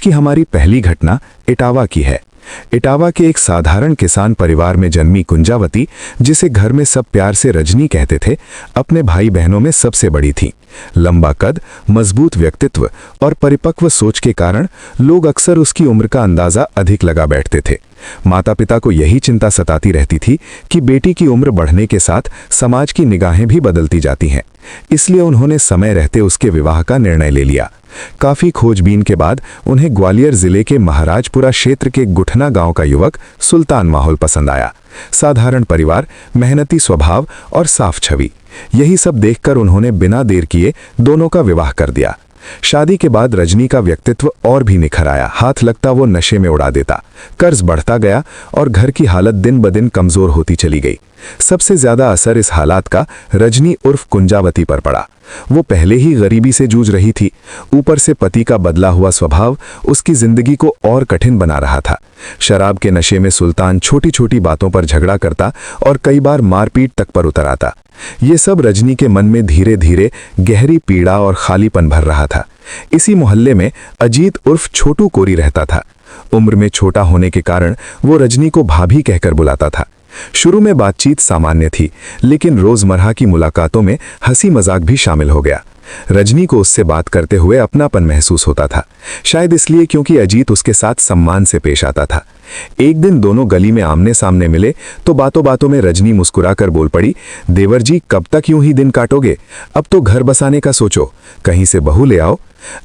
की हमारी पहली घटना इटावा की है। इटावा के एक साधारण किसान परिवार में जन्मी कुंजावती, जिसे घर में सब प्यार से रजनी कहते थे, अपने भाई बहनों में सबसे बड़ी थी। लंबा कद, मजबूत व्यक्तित्व और परिपक्व सोच के कारण लोग अक्सर उसकी उम्र का अंदाजा अधिक लगा बैठते थे। माता पिता को यही चिंता सताती रहती थी कि बेटी की उम्र बढ़ने के साथ समाज की निगाहें भी बदलती जाती हैं। इसलिए उन्होंने समय रहते उसके विवाह का निर्णय ले लिया। काफी खोजबीन के बाद उन्हें ग्वालियर जिले के महाराजपुरा क्षेत्र के गुठना गांव का युवक सुल्तान माहौल पसंद आया। साधारण परिवार, मेहनती स्वभाव और साफ छवि, यही सब देखकर उन्होंने बिना देर किए दोनों का विवाह कर दिया। शादी के बाद रजनी का व्यक्तित्व और भी निखर आया। हाथ लगता वो नशे में उड़ा देता, कर्ज बढ़ता गया और घर की हालत दिन ब दिन कमजोर होती चली गई। सबसे ज्यादा असर इस हालात का रजनी उर्फ कुंजावती पर पड़ा। वो पहले ही गरीबी से जूझ रही थी, ऊपर से पति का बदला हुआ स्वभाव उसकी जिंदगी को और कठिन बना रहा था। शराब के नशे में सुल्तान छोटी छोटी बातों पर झगड़ा करता और कई बार मारपीट तक पर उतर आता। ये सब रजनी के मन में धीरे धीरे गहरी पीड़ा और खालीपन भर रहा था। इसी मोहल्ले में अजीत उर्फ छोटू कोरी रहता था। उम्र में छोटा होने के कारण वो रजनी को भाभी कहकर बुलाता था। शुरू में बातचीत सामान्य थी, लेकिन रोजमर्रा की मुलाकातों में हंसी मजाक भी शामिल हो गया। रजनी को उससे बात करते हुए अपनापन महसूस होता था, शायद इसलिए क्योंकि अजीत उसके साथ सम्मान से पेश आता था। एक दिन दोनों गली में आमने सामने मिले तो बातों बातों में रजनी मुस्कुराकर बोल पड़ी, देवर जी कब तक यूं ही दिन काटोगे? अब तो घर बसाने का सोचो, कहीं से बहू ले आओ।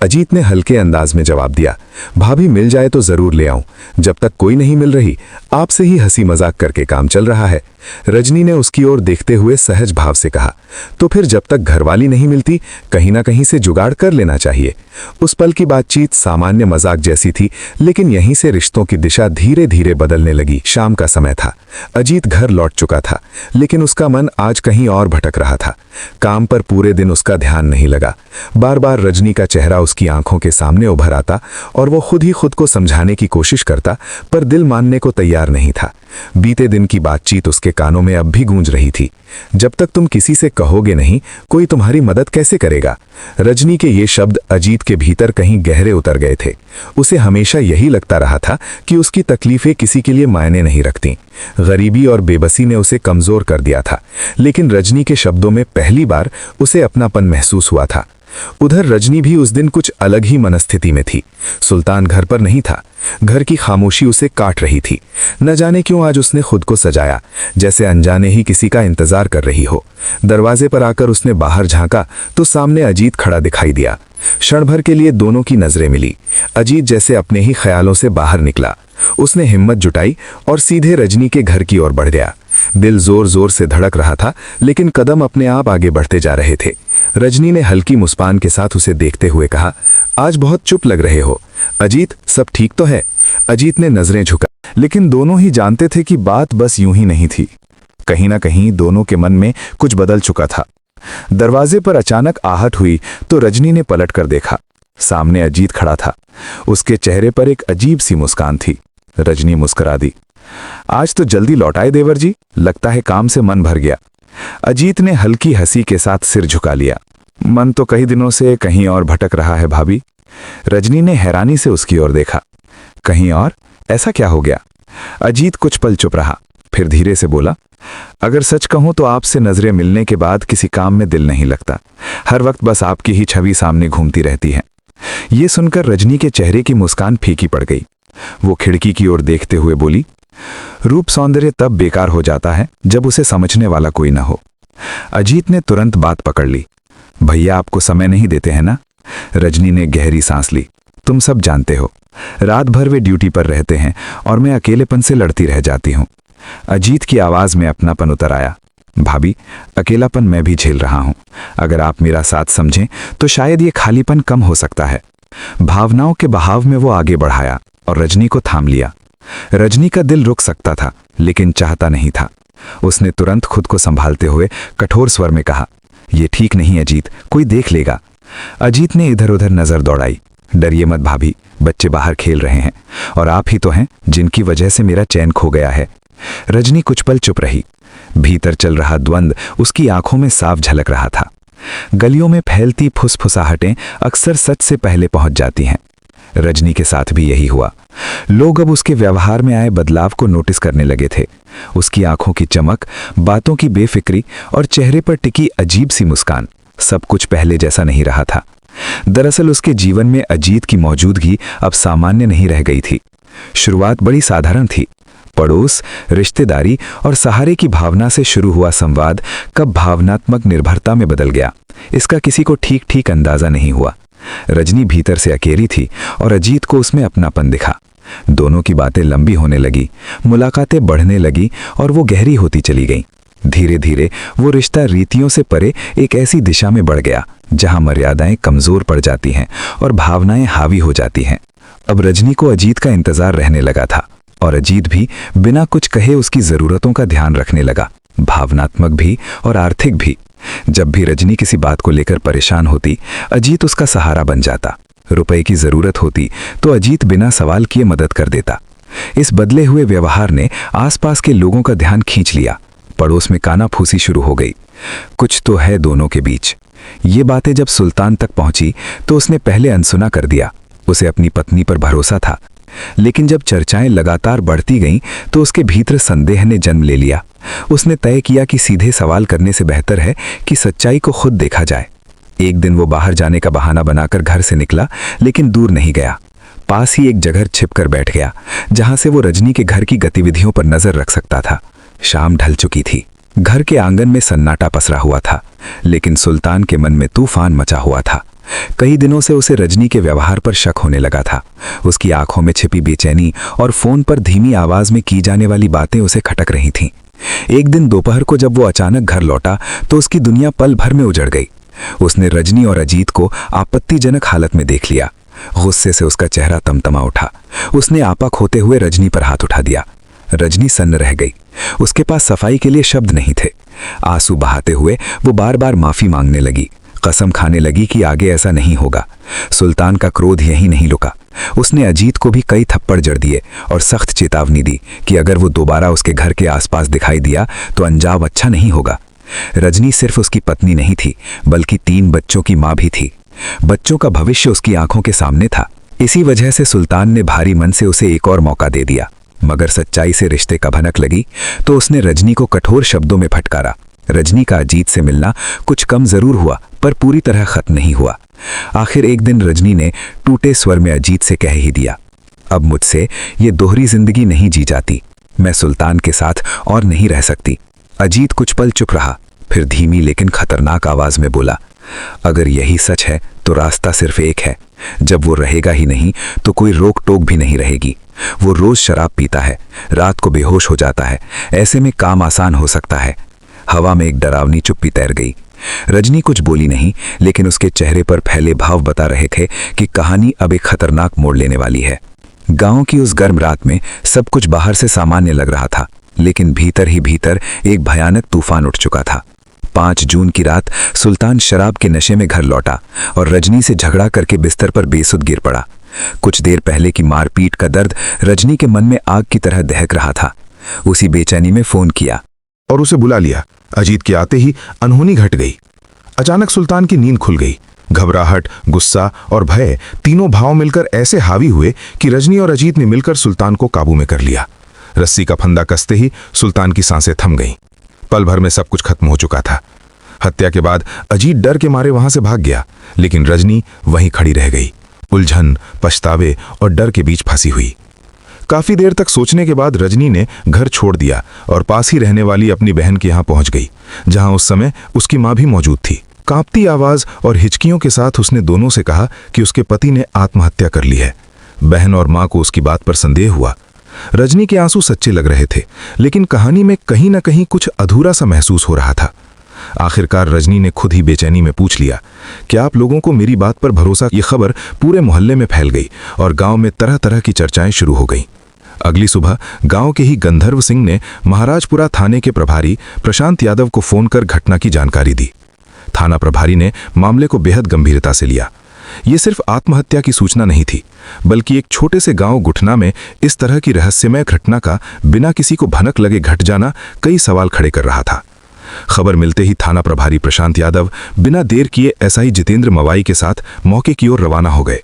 अजीत ने हल्के अंदाज में जवाब दिया, भाभी मिल जाए तो जरूर ले आऊं, जब तक कोई नहीं मिल रही आपसे ही हंसी मजाक करके काम चल रहा है। रजनी ने उसकी ओर देखते हुए सहज भाव से कहा, तो फिर जब तक घरवाली नहीं मिलती कहीं ना कहीं से जुगाड़ कर लेना चाहिए। उस पल की बातचीत सामान्य मजाक जैसी थी, लेकिन यहीं से रिश्तों की दिशा धीरे धीरे बदलने लगी। शाम का समय था, अजीत घर लौट चुका था, लेकिन उसका मन आज कहीं और भटक रहा था। काम पर पूरे दिन उसका ध्यान नहीं लगा। बार बार रजनी का चेहरा उसकी आंखों के सामने उभर आता और वो खुद ही खुद को समझाने की कोशिश करता, पर दिल मानने को तैयार नहीं था। बीते दिन की बातचीत उसके कानों में अब भी गूंज रही थी, जब तक तुम किसी से कहोगे नहीं, कोई तुम्हारी मदद कैसे करेगा? रजनी के ये शब्द अजीत के भीतर कहीं गहरे उतर गए थे। उसे हमेशा यही लगता रहा था कि उसकी तकलीफें किसी के लिए मायने नहीं रखती। गरीबी और बेबसी ने उसे कमजोर कर दिया था, लेकिन रजनी के शब्दों में पहली बार उसे अपनापन महसूस हुआ था। उधर रजनी भी उस दिन कुछ अलग ही मनस्थिति में थी। सुल्तान घर पर नहीं था। घर की खामोशी उसे काट रही थी। न जाने क्यों आज उसने खुद को सजाया, जैसे अनजाने ही किसी का इंतजार कर रही हो। दरवाजे पर आकर उसने बाहर झांका तो सामने अजीत खड़ा दिखाई दिया। क्षण भर के लिए दोनों की नजरें मिली। अजीत जैसे अपने ही ख्यालों से बाहर निकला। उसने हिम्मत जुटाई और सीधे रजनी के घर की ओर बढ़ गया। दिल जोर जोर से धड़क रहा था, लेकिन कदम अपने आप आगे बढ़ते जा रहे थे। रजनी ने हल्की मुस्कान के साथ उसे देखते हुए कहा, आज बहुत चुप लग रहे हो। अजीत, सब ठीक तो है? अजीत ने नजरें झुका, लेकिन दोनों ही जानते थे कि बात बस यूं ही नहीं थी। कहीं ना कहीं दोनों के मन में कुछ बदल चुका था। दरवाजे पर अचानक आहट हुई तो रजनी ने पलट कर देखा। सामने अजीत खड़ा था। उसके चेहरे पर एक अजीब सी मुस्कान थी। रजनी मुस्कुरा दी। आज तो जल्दी लौट आए देवर जी, लगता है काम से मन भर गया। अजीत ने हल्की हंसी के साथ सिर झुका लिया। मन तो कई दिनों से कहीं और भटक रहा है भाभी। रजनी ने हैरानी से उसकी ओर देखा। कहीं और? ऐसा क्या हो गया? अजीत कुछ पल चुप रहा, फिर धीरे से बोला, अगर सच कहूं तो आपसे नजरें मिलने के बाद किसी काम में दिल नहीं लगता। हर वक्त बस आपकी ही छवि सामने घूमती रहती है। ये सुनकर रजनी के चेहरे की मुस्कान फीकी पड़ गई। वो खिड़की की ओर देखते हुए बोली, रूप सौंदर्य तब बेकार हो जाता है जब उसे समझने वाला कोई न हो। अजीत ने तुरंत बात पकड़ ली। भैया आपको समय नहीं देते हैं ना? रजनी ने गहरी सांस ली। तुम सब जानते हो, रात भर वे ड्यूटी पर रहते हैं और मैं अकेलेपन से लड़ती रह जाती हूं। अजीत की आवाज में अपनापन उतर आया। भाभी, अकेलापन मैं भी झेल रहा हूं। अगर आप मेरा साथ समझें तो शायद ये खालीपन कम हो सकता है। भावनाओं के बहाव में वो आगे बढ़ाया और रजनी को थाम लिया। रजनी का दिल रुक सकता था, लेकिन चाहता नहीं था। उसने तुरंत खुद को संभालते हुए कठोर स्वर में कहा, ये ठीक नहीं अजीत, कोई देख लेगा। अजीत ने इधर उधर नजर दौड़ाई। डरिए मत भाभी, बच्चे बाहर खेल रहे हैं और आप ही तो हैं जिनकी वजह से मेरा चैन खो गया है। रजनी कुछ पल चुप रही। भीतर चल रहा द्वंद्व उसकी आंखों में साफ झलक रहा था। गलियों में फैलती फुसफुसाहटें अक्सर सच से पहले पहुंच जाती हैं। रजनी के साथ भी यही हुआ। लोग अब उसके व्यवहार में आए बदलाव को नोटिस करने लगे थे। उसकी आंखों की चमक, बातों की बेफिक्री और चेहरे पर टिकी अजीब सी मुस्कान, सब कुछ पहले जैसा नहीं रहा था। दरअसल उसके जीवन में अजीत की मौजूदगी अब सामान्य नहीं रह गई थी। शुरुआत बड़ी साधारण थी। पड़ोस, रिश्तेदारी और सहारे की भावना से शुरू हुआ संवाद कब भावनात्मक निर्भरता में बदल गया, इसका किसी को ठीक ठीक अंदाजा नहीं हुआ। रजनी भीतर से अकेली थी और अजीत को उसमें अपनापन दिखा। दोनों की बातें लंबी होने लगी, मुलाकातें बढ़ने लगी और वो गहरी होती चली गईं। धीरे धीरे वो रिश्ता रीतियों से परे एक ऐसी दिशा में बढ़ गया जहां मर्यादाएं कमजोर पड़ जाती हैं और भावनाएं हावी हो जाती हैं। अब रजनी को अजीत का इंतजार रहने लगा था और अजीत भी बिना कुछ कहे उसकी जरूरतों का ध्यान रखने लगा, भावनात्मक भी और आर्थिक भी। जब भी रजनी किसी बात को लेकर परेशान होती, अजीत उसका सहारा बन जाता। रुपए की जरूरत होती तो अजीत बिना सवाल किए मदद कर देता। इस बदले हुए व्यवहार ने आसपास के लोगों का ध्यान खींच लिया। पड़ोस में कानाफूसी शुरू हो गई। कुछ तो है दोनों के बीच। ये बातें जब सुल्तान तक पहुंची तो उसने पहले अनसुना कर दिया। उसे अपनी पत्नी पर भरोसा था, लेकिन जब चर्चाएं लगातार बढ़ती गईं तो उसके भीतर संदेह ने जन्म ले लिया। उसने तय किया कि सीधे सवाल करने से बेहतर है कि सच्चाई को खुद देखा जाए। एक दिन वो बाहर जाने का बहाना बनाकर घर से निकला, लेकिन दूर नहीं गया। पास ही एक जगह छिपकर बैठ गया जहां से वो रजनी के घर की गतिविधियों पर नजर रख सकता था। शाम ढल चुकी थी। घर के आंगन में सन्नाटा पसरा हुआ था, लेकिन सुल्तान के मन में तूफान मचा हुआ था। कई दिनों से उसे रजनी के व्यवहार पर शक होने लगा था। उसकी आंखों में छिपी बेचैनी और फोन पर धीमी आवाज में की जाने वाली बातें उसे खटक रही थीं। एक दिन दोपहर को जब वो अचानक घर लौटा तो उसकी दुनिया पल भर में उजड़ गई। उसने रजनी और अजीत को आपत्तिजनक हालत में देख लिया। गुस्से से उसका चेहरा तमतमा उठा। उसने आपा खोते हुए रजनी पर हाथ उठा दिया। रजनी सन्न रह गई। उसके पास सफाई के लिए शब्द नहीं थे। आंसू बहाते हुए वो बार बार माफी मांगने लगी, कसम खाने लगी कि आगे ऐसा नहीं होगा। सुल्तान का क्रोध यहीं नहीं रुका। उसने अजीत को भी कई थप्पड़ जड़ दिए और सख्त चेतावनी दी कि अगर वो दोबारा उसके घर के आसपास दिखाई दिया तो अंजाम अच्छा नहीं होगा। रजनी सिर्फ उसकी पत्नी नहीं थी, बल्कि 3 बच्चों की मां भी थी। बच्चों का भविष्य उसकी आंखों के सामने था। इसी वजह से सुल्तान ने भारी मन से उसे एक और मौका दे दिया। मगर सच्चाई से रिश्ते का भनक लगी तो उसने रजनी को कठोर शब्दों में फटकारा। रजनी का अजीत से मिलना कुछ कम जरूर हुआ, पर पूरी तरह खत्म नहीं हुआ। आखिर एक दिन रजनी ने टूटे स्वर में अजीत से कह ही दिया, अब मुझसे ये दोहरी जिंदगी नहीं जी जाती। मैं सुल्तान के साथ और नहीं रह सकती। अजीत कुछ पल चुप रहा, फिर धीमी लेकिन खतरनाक आवाज में बोला, अगर यही सच है तो रास्ता सिर्फ एक है। जब वो रहेगा ही नहीं तो कोई रोक टोक भी नहीं रहेगी। वो रोज शराब पीता है, रात को बेहोश हो जाता है। ऐसे में काम आसान हो सकता है। हवा में एक डरावनी चुप्पी तैर गई। रजनी कुछ बोली नहीं, लेकिन उसके चेहरे पर फैले भाव बता रहे थे कि कहानी अब एक खतरनाक मोड़ लेने वाली है। गांव की उस गर्म रात में सब कुछ बाहर से सामान्य लग रहा था, लेकिन भीतर ही भीतर एक भयानक तूफान उठ चुका था। 5 जून की रात सुल्तान शराब के नशे में घर लौटा और रजनी से झगड़ा करके बिस्तर पर बेसुध गिर पड़ा। कुछ देर पहले की मारपीट का दर्द रजनी के मन में आग की तरह दहक रहा था। उसी बेचैनी में फोन किया और उसे बुला लिया। अजीत के आते ही अनहोनी घट गई। अचानक सुल्तान की नींद खुल गई। घबराहट, गुस्सा और भय तीनों भाव मिलकर ऐसे हावी हुए कि रजनी और अजीत ने मिलकर सुल्तान को काबू में कर लिया। रस्सी का फंदा कसते ही सुल्तान की सांसें थम गईं। पल भर में सब कुछ खत्म हो चुका था। हत्या के बाद अजीत डर के मारे वहां से भाग गया, लेकिन रजनी वहीं खड़ी रह गई, उलझन, पछतावे और डर के बीच फंसी हुई। काफी देर तक सोचने के बाद रजनी ने घर छोड़ दिया और पास ही रहने वाली अपनी बहन के यहाँ पहुंच गई, जहां उस समय उसकी मां भी मौजूद थी। कांपती आवाज और हिचकियों के साथ उसने दोनों से कहा कि उसके पति ने आत्महत्या कर ली है। बहन और मां को उसकी बात पर संदेह हुआ। रजनी के आंसू सच्चे लग रहे थे, लेकिन कहानी में कहीं न कहीं कुछ अधूरा सा महसूस हो रहा था। आखिरकार रजनी ने खुद ही बेचैनी में पूछ लिया, क्या आप लोगों को मेरी बात पर भरोसा? ये खबर पूरे मोहल्ले में फैल गई और गांव में तरह तरह की चर्चाएं शुरू हो गईं। अगली सुबह गांव के ही गंधर्व सिंह ने महाराजपुरा थाने के प्रभारी प्रशांत यादव को फोन कर घटना की जानकारी दी। थाना प्रभारी ने मामले को बेहद गंभीरता से लिया। ये सिर्फ आत्महत्या की सूचना नहीं थी, बल्कि एक छोटे से गांव गुठना में इस तरह की रहस्यमय घटना का बिना किसी को भनक लगे घट जाना कई सवाल खड़े कर रहा था। खबर मिलते ही थाना प्रभारी प्रशांत यादव बिना देर किए एसआई जितेंद्र मवाई के साथ मौके की ओर रवाना हो गए।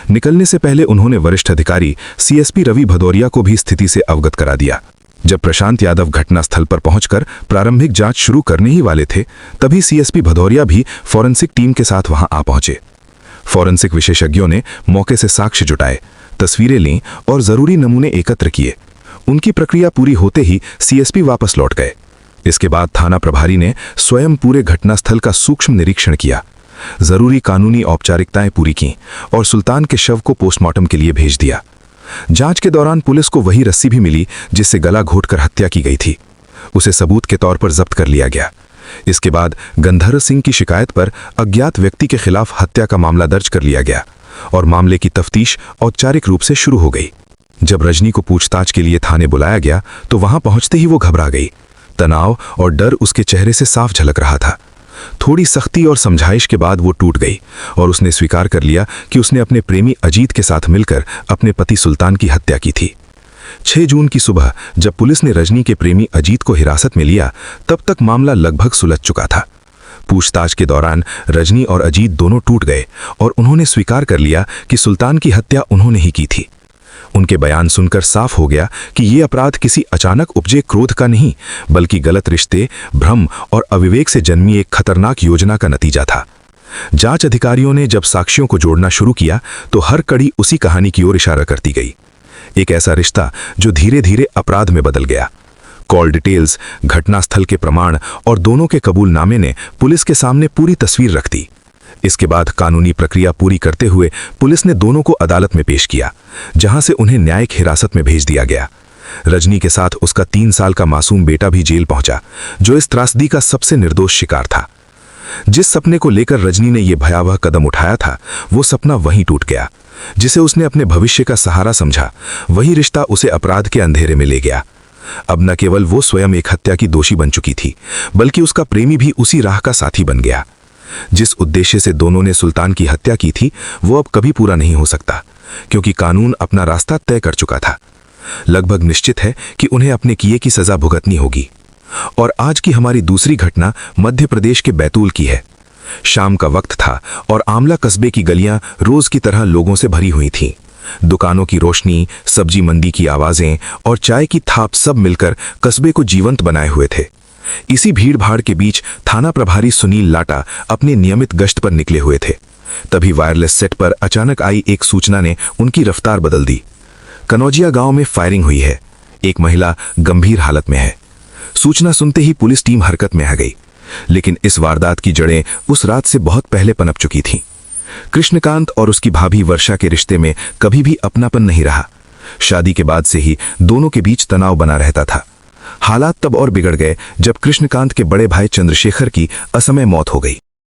निकलने से पहले उन्होंने वरिष्ठ अधिकारी सीएसपी रवि भदौरिया को भी स्थिति से अवगत करा दिया। जब प्रशांत यादव घटनास्थल पर पहुंचकर प्रारंभिक जांच शुरू करने ही वाले थे, तभी सीएसपी भदौरिया भी फॉरेंसिक टीम के साथ वहां आ पहुंचे। फॉरेंसिक विशेषज्ञों ने मौके से साक्ष्य जुटाए, तस्वीरें लीं और जरूरी नमूने एकत्र किए। उनकी प्रक्रिया पूरी होते ही सीएसपी वापस लौट गए। इसके बाद थाना प्रभारी ने स्वयं पूरे घटनास्थल का सूक्ष्म निरीक्षण किया, जरूरी कानूनी औपचारिकताएं पूरी की और सुल्तान के शव को पोस्टमार्टम के लिए भेज दिया। जांच के दौरान पुलिस को वही रस्सी भी मिली जिससे गला घोंटकर हत्या की गई थी। उसे सबूत के तौर पर जब्त कर लिया गया। इसके बाद गंधर्व सिंह की शिकायत पर अज्ञात व्यक्ति के खिलाफ हत्या का मामला दर्ज कर लिया गया और मामले की तफ्तीश औपचारिक रूप से शुरू हो गई। जब रजनी को पूछताछ के लिए थाने बुलाया गया तो वहां पहुंचते ही वो घबरा गई। तनाव और डर उसके चेहरे से साफ झलक रहा था। थोड़ी सख्ती और समझाइश के बाद वो टूट गई और उसने स्वीकार कर लिया कि उसने अपने प्रेमी अजीत के साथ मिलकर अपने पति सुल्तान की हत्या की थी। 6 जून की सुबह जब पुलिस ने रजनी के प्रेमी अजीत को हिरासत में लिया, तब तक मामला लगभग सुलझ चुका था। पूछताछ के दौरान रजनी और अजीत दोनों टूट गए और उन्होंने स्वीकार कर लिया कि सुल्तान की हत्या उन्होंने ही की थी। उनके बयान सुनकर साफ हो गया कि ये अपराध किसी अचानक उपजे क्रोध का नहीं, बल्कि गलत रिश्ते, भ्रम और अविवेक से जन्मी एक खतरनाक योजना का नतीजा था। जांच अधिकारियों ने जब साक्ष्यों को जोड़ना शुरू किया तो हर कड़ी उसी कहानी की ओर इशारा करती गई। एक ऐसा रिश्ता जो धीरे धीरे अपराध में बदल गया। कॉल डिटेल्स, घटनास्थल के प्रमाण और दोनों के कबूलनामे ने पुलिस के सामने पूरी तस्वीर रख दी। इसके बाद कानूनी प्रक्रिया पूरी करते हुए पुलिस ने दोनों को अदालत में पेश किया, जहां से उन्हें न्यायिक हिरासत में भेज दिया गया। रजनी के साथ उसका 3 साल का मासूम बेटा भी जेल पहुंचा, जो इस त्रासदी का सबसे निर्दोष शिकार था। जिस सपने को लेकर रजनी ने यह भयावह कदम उठाया था, वो सपना वहीं टूट गया। जिसे उसने अपने भविष्य का सहारा समझा, वही रिश्ता उसे अपराध के अंधेरे में ले गया। अब न केवल वो स्वयं एक हत्या की दोषी बन चुकी थी, बल्कि उसका प्रेमी भी उसी राह का साथी बन गया। जिस उद्देश्य से दोनों ने सुल्तान की हत्या की थी, वो अब कभी पूरा नहीं हो सकता, क्योंकि कानून अपना रास्ता तय कर चुका था। लगभग निश्चित है कि उन्हें अपने किए की सजा भुगतनी होगी। और आज की हमारी दूसरी घटना मध्य प्रदेश के बैतूल की है। शाम का वक्त था और आमला कस्बे की गलियां रोज की तरह लोगों से भरी हुई थीं। दुकानों की रोशनी, सब्जी मंडी की आवाजें और चाय की थाप सब मिलकर कस्बे को जीवंत बनाए हुए थे। इसी भीड़ भाड़ के बीच थाना प्रभारी सुनील लाटा अपने नियमित गश्त पर निकले हुए थे। तभी वायरलेस सेट पर अचानक आई एक सूचना ने उनकी रफ्तार बदल दी। कनौजिया गांव में फायरिंग हुई है, एक महिला गंभीर हालत में है। सूचना सुनते ही पुलिस टीम हरकत में आ गई, लेकिन इस वारदात की जड़ें उस रात से बहुत पहले पनप चुकी थीं। कृष्णकांत और उसकी भाभी वर्षा के रिश्ते में कभी भी अपनापन नहीं रहा। शादी के बाद से ही दोनों के बीच तनाव बना रहता था। हालात तब और बिगड़ गए जब कृष्णकांत के बड़े भाई चंद्रशेखर की असमय मौत हो गई।